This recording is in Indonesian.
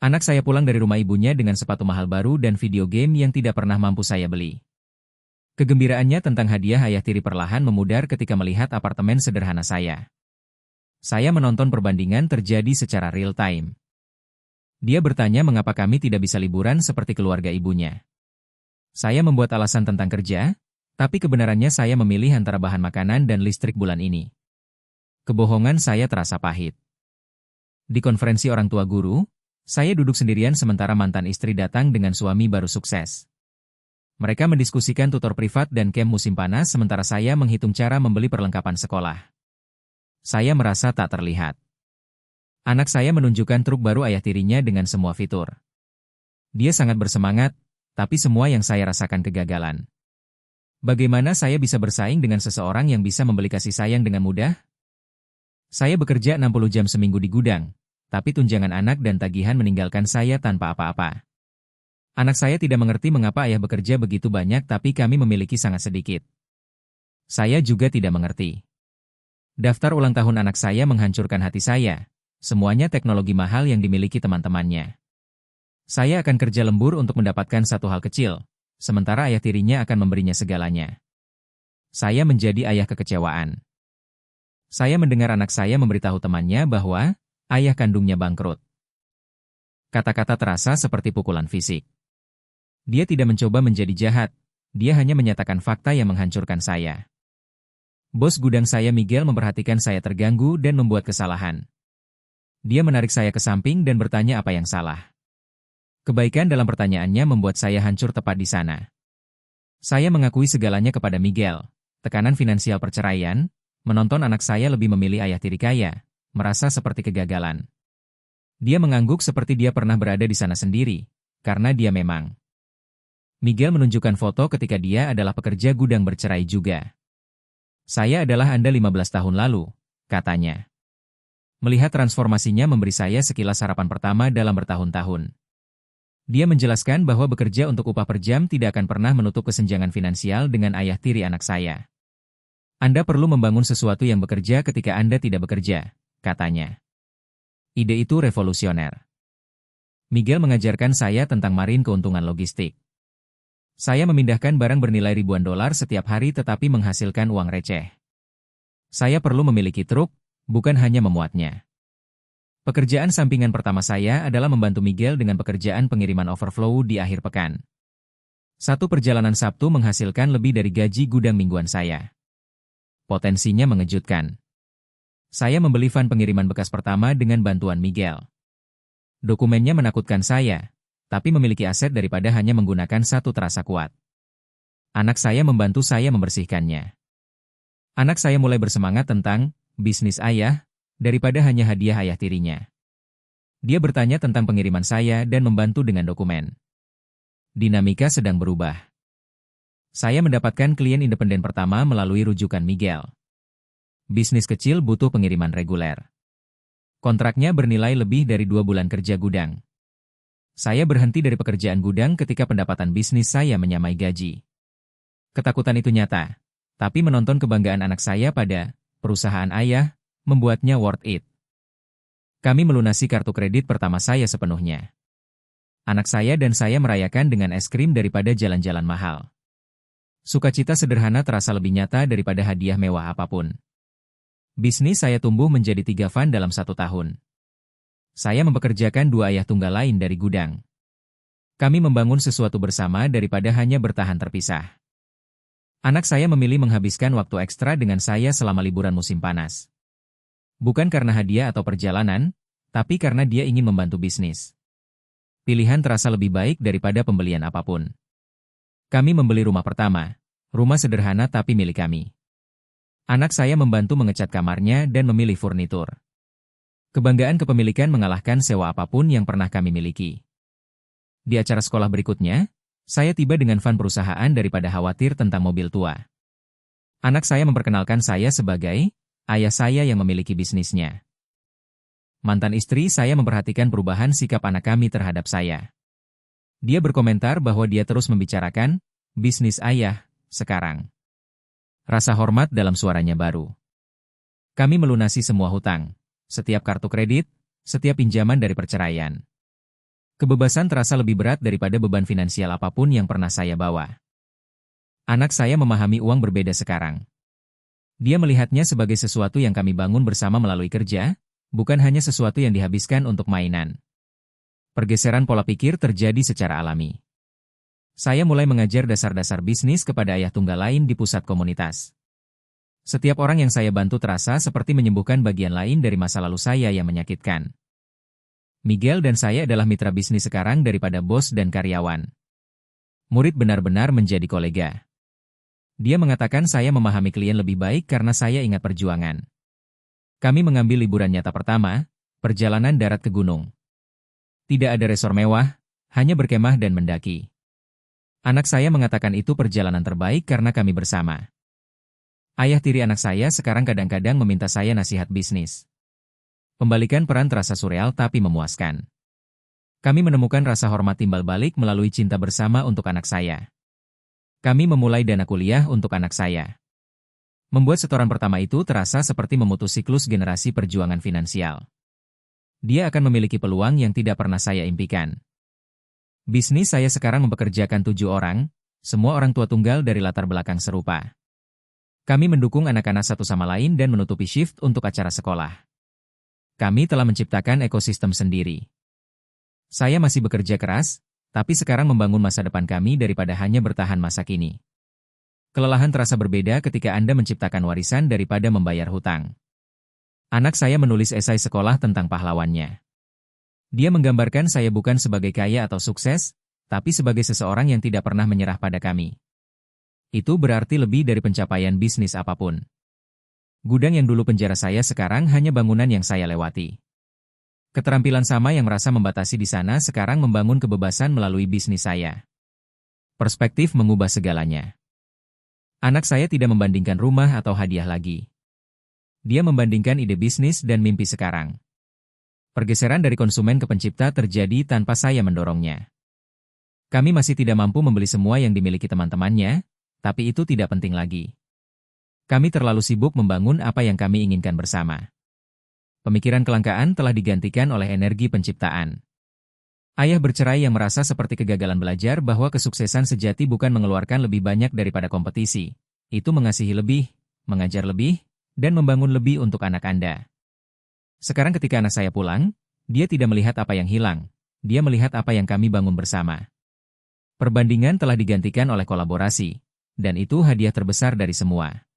Anak saya pulang dari rumah ibunya dengan sepatu mahal baru dan video game yang tidak pernah mampu saya beli. Kegembiraannya tentang hadiah ayah tiri perlahan memudar ketika melihat apartemen sederhana saya. Saya menonton perbandingan terjadi secara real time. Dia bertanya mengapa kami tidak bisa liburan seperti keluarga ibunya. Saya membuat alasan tentang kerja, tapi kebenarannya saya memilih antara bahan makanan dan listrik bulan ini. Kebohongan saya terasa pahit. Di konferensi orang tua guru, saya duduk sendirian sementara mantan istri datang dengan suami baru sukses. Mereka mendiskusikan tutor privat dan camp musim panas sementara saya menghitung cara membeli perlengkapan sekolah. Saya merasa tak terlihat. Anak saya menunjukkan truk baru ayah tirinya dengan semua fitur. Dia sangat bersemangat, tapi semua yang saya rasakan kegagalan. Bagaimana saya bisa bersaing dengan seseorang yang bisa membeli kasih sayang dengan mudah? Saya bekerja 60 jam seminggu di gudang, tapi tunjangan anak dan tagihan meninggalkan saya tanpa apa-apa. Anak saya tidak mengerti mengapa ayah bekerja begitu banyak tapi kami memiliki sangat sedikit. Saya juga tidak mengerti. Daftar ulang tahun anak saya menghancurkan hati saya. Semuanya teknologi mahal yang dimiliki teman-temannya. Saya akan kerja lembur untuk mendapatkan satu hal kecil, sementara ayah tirinya akan memberinya segalanya. Saya menjadi ayah kekecewaan. Saya mendengar anak saya memberitahu temannya bahwa ayah kandungnya bangkrut. Kata-kata terasa seperti pukulan fisik. Dia tidak mencoba menjadi jahat, dia hanya menyatakan fakta yang menghancurkan saya. Bos gudang saya Miguel memperhatikan saya terganggu dan membuat kesalahan. Dia menarik saya ke samping dan bertanya apa yang salah. Kebaikan dalam pertanyaannya membuat saya hancur tepat di sana. Saya mengakui segalanya kepada Miguel, tekanan finansial perceraian, menonton anak saya lebih memilih ayah tiri kaya, merasa seperti kegagalan. Dia mengangguk seperti dia pernah berada di sana sendiri, karena dia memang. Miguel menunjukkan foto ketika dia adalah pekerja gudang bercerai juga. Saya adalah Anda 15 tahun lalu, katanya. Melihat transformasinya memberi saya sekilas harapan pertama dalam bertahun-tahun. Dia menjelaskan bahwa bekerja untuk upah per jam tidak akan pernah menutup kesenjangan finansial dengan ayah tiri anak saya. Anda perlu membangun sesuatu yang bekerja ketika Anda tidak bekerja, katanya. Ide itu revolusioner. Miguel mengajarkan saya tentang marin keuntungan logistik. Saya memindahkan barang bernilai ribuan dolar setiap hari tetapi menghasilkan uang receh. Saya perlu memiliki truk, bukan hanya memuatnya. Pekerjaan sampingan pertama saya adalah membantu Miguel dengan pekerjaan pengiriman overflow di akhir pekan. Satu perjalanan Sabtu menghasilkan lebih dari gaji gudang mingguan saya. Potensinya mengejutkan. Saya membeli van pengiriman bekas pertama dengan bantuan Miguel. Dokumennya menakutkan saya, tapi memiliki aset daripada hanya menggunakan satu terasa kuat. Anak saya membantu saya membersihkannya. Anak saya mulai bersemangat tentang bisnis ayah, daripada hanya hadiah ayah tirinya. Dia bertanya tentang pengiriman saya dan membantu dengan dokumen. Dinamika sedang berubah. Saya mendapatkan klien independen pertama melalui rujukan Miguel. Bisnis kecil butuh pengiriman reguler. Kontraknya bernilai lebih dari 2 bulan kerja gudang. Saya berhenti dari pekerjaan gudang ketika pendapatan bisnis saya menyamai gaji. Ketakutan itu nyata, tapi menonton kebanggaan anak saya pada perusahaan ayah, membuatnya worth it. Kami melunasi kartu kredit pertama saya sepenuhnya. Anak saya dan saya merayakan dengan es krim daripada jalan-jalan mahal. Sukacita sederhana terasa lebih nyata daripada hadiah mewah apapun. Bisnis saya tumbuh menjadi 3 van dalam 1 tahun. Saya mempekerjakan 2 ayah tunggal lain dari gudang. Kami membangun sesuatu bersama daripada hanya bertahan terpisah. Anak saya memilih menghabiskan waktu ekstra dengan saya selama liburan musim panas. Bukan karena hadiah atau perjalanan, tapi karena dia ingin membantu bisnis. Pilihan terasa lebih baik daripada pembelian apapun. Kami membeli rumah pertama, rumah sederhana tapi milik kami. Anak saya membantu mengecat kamarnya dan memilih furnitur. Kebanggaan kepemilikan mengalahkan sewa apapun yang pernah kami miliki. Di acara sekolah berikutnya, saya tiba dengan van perusahaan daripada khawatir tentang mobil tua. Anak saya memperkenalkan saya sebagai ayah saya yang memiliki bisnisnya. Mantan istri saya memperhatikan perubahan sikap anak kami terhadap saya. Dia berkomentar bahwa dia terus membicarakan bisnis ayah sekarang. Rasa hormat dalam suaranya baru. Kami melunasi semua hutang. Setiap kartu kredit, setiap pinjaman dari perceraian. Kebebasan terasa lebih berat daripada beban finansial apapun yang pernah saya bawa. Anak saya memahami uang berbeda sekarang. Dia melihatnya sebagai sesuatu yang kami bangun bersama melalui kerja, bukan hanya sesuatu yang dihabiskan untuk mainan. Pergeseran pola pikir terjadi secara alami. Saya mulai mengajar dasar-dasar bisnis kepada ayah tunggal lain di pusat komunitas. Setiap orang yang saya bantu terasa seperti menyembuhkan bagian lain dari masa lalu saya yang menyakitkan. Miguel dan saya adalah mitra bisnis sekarang daripada bos dan karyawan. Murid benar-benar menjadi kolega. Dia mengatakan saya memahami klien lebih baik karena saya ingat perjuangan. Kami mengambil liburan nyata pertama, perjalanan darat ke gunung. Tidak ada resor mewah, hanya berkemah dan mendaki. Anak saya mengatakan itu perjalanan terbaik karena kami bersama. Ayah tiri anak saya sekarang kadang-kadang meminta saya nasihat bisnis. Pembalikan peran terasa surreal tapi memuaskan. Kami menemukan rasa hormat timbal balik melalui cinta bersama untuk anak saya. Kami memulai dana kuliah untuk anak saya. Membuat setoran pertama itu terasa seperti memutus siklus generasi perjuangan finansial. Dia akan memiliki peluang yang tidak pernah saya impikan. Bisnis saya sekarang mempekerjakan 7 orang, semua orang tua tunggal dari latar belakang serupa. Kami mendukung anak-anak satu sama lain dan menutupi shift untuk acara sekolah. Kami telah menciptakan ekosistem sendiri. Saya masih bekerja keras, tapi sekarang membangun masa depan kami daripada hanya bertahan masa kini. Kelelahan terasa berbeda ketika Anda menciptakan warisan daripada membayar hutang. Anak saya menulis esai sekolah tentang pahlawannya. Dia menggambarkan saya bukan sebagai kaya atau sukses, tapi sebagai seseorang yang tidak pernah menyerah pada kami. Itu berarti lebih dari pencapaian bisnis apapun. Gudang yang dulu penjara saya sekarang hanya bangunan yang saya lewati. Keterampilan sama yang merasa membatasi di sana sekarang membangun kebebasan melalui bisnis saya. Perspektif mengubah segalanya. Anak saya tidak membandingkan rumah atau hadiah lagi. Dia membandingkan ide bisnis dan mimpi sekarang. Pergeseran dari konsumen ke pencipta terjadi tanpa saya mendorongnya. Kami masih tidak mampu membeli semua yang dimiliki teman-temannya, tapi itu tidak penting lagi. Kami terlalu sibuk membangun apa yang kami inginkan bersama. Pemikiran kelangkaan telah digantikan oleh energi penciptaan. Ayah bercerai yang merasa seperti kegagalan belajar bahwa kesuksesan sejati bukan mengeluarkan lebih banyak daripada kompetisi. Itu mengasihi lebih, mengajar lebih, dan membangun lebih untuk anak Anda. Sekarang ketika anak saya pulang, dia tidak melihat apa yang hilang, dia melihat apa yang kami bangun bersama. Perbandingan telah digantikan oleh kolaborasi, dan itu hadiah terbesar dari semua.